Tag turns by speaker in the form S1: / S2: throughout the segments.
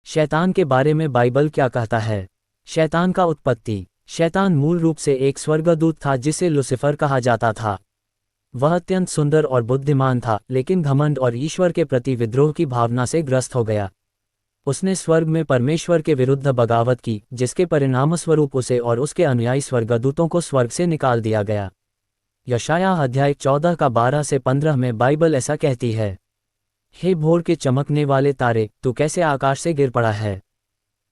S1: शैतान के बारे में बाइबल क्या कहता है? शैतान का उत्पत्ति। शैतान मूल रूप से एक स्वर्गदूत था जिसे लुसिफर कहा जाता था। वह अत्यंत सुंदर और बुद्धिमान था, लेकिन घमंड और ईश्वर के प्रति विद्रोह की भावना से ग्रस्त हो गया। उसने स्वर्ग में परमेश्वर के विरुद्ध बगावत की, जिसके परिणामस्वरूप उसे और उसके अनुयायी स्वर्गदूतों को स्वर्ग से निकाल दिया गया। यशायाह अध्याय 14 का 12 से 15 में बाइबल ऐसा कहती है, हे भोर के चमकने वाले तारे, तू कैसे आकाश से गिर पड़ा है?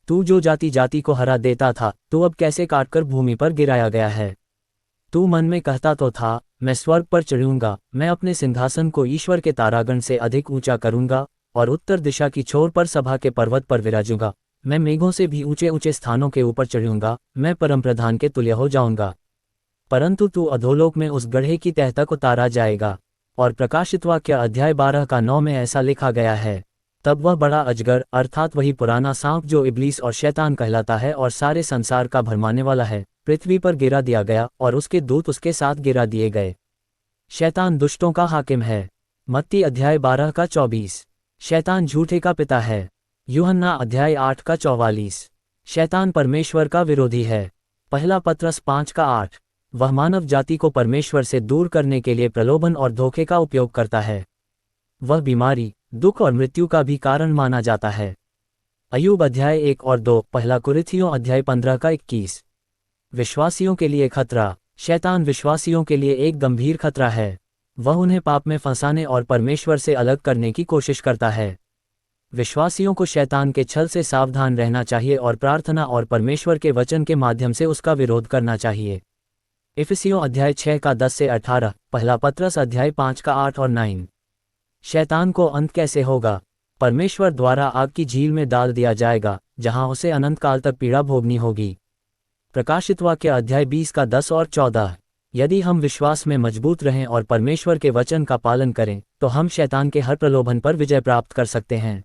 S1: तू जो जाति जाति को हरा देता था, तू अब कैसे काटकर भूमि पर गिराया गया है? तू मन में कहता तो था, मैं स्वर्ग पर चढ़ूंगा, मैं अपने सिंहासन को ईश्वर के तारागण से अधिक ऊंचा करूंगा और उत्तर दिशा की छोर पर सभा के पर्वत पर विराजूंगा। मैं मेघों से भी ऊंचे ऊंचे स्थानों के ऊपर चढ़ूंगा, मैं परमप्रधान के तुल्य हो जाऊंगा। परंतु तू अधोलोक में उस गड्ढे की तह तक उतारा जाएगा। और प्रकाशितवाक्य अध्याय 12 का 9 में ऐसा लिखा गया है, तब वह बड़ा अजगर अर्थात वही पुराना सांप जो इब्लीस और शैतान कहलाता है और सारे संसार का भरमाने वाला है, पृथ्वी पर गिरा दिया गया और उसके दूत उसके साथ गिरा दिए गए। शैतान दुष्टों का हाकिम है। मत्ती अध्याय 12 का 24। शैतान झूठे का पिता है। यूहन्ना अध्याय 8 का 44। शैतान परमेश्वर का विरोधी है। पहला पत्रस 5 का 8। वह मानव जाति को परमेश्वर से दूर करने के लिए प्रलोभन और धोखे का उपयोग करता है। वह बीमारी, दुख और मृत्यु का भी कारण माना जाता है। अय्यूब अध्याय 1 और 2, पहला कुरिन्थियों अध्याय 15 का 21। विश्वासियों के लिए खतरा। शैतान विश्वासियों के लिए एक गंभीर खतरा है। वह उन्हें पाप में फंसाने और परमेश्वर से अलग करने की कोशिश करता है। विश्वासियों को शैतान के छल से सावधान रहना चाहिए और प्रार्थना और परमेश्वर के वचन के माध्यम से उसका विरोध करना चाहिए। इफिसियों अध्याय 6 का 10 से 18, पहला पत्रस अध्याय 5 का 8 और 9। शैतान को अंत कैसे होगा? परमेश्वर द्वारा आग की झील में डाल दिया जाएगा, जहां उसे अनंत काल तक पीड़ा भोगनी होगी। प्रकाशितवाक्य अध्याय 20 का 10 और 14। यदि हम विश्वास में मजबूत रहें और परमेश्वर के वचन का पालन करें, तो हम शैतान के हर प्रलोभन पर विजय प्राप्त कर सकते हैं।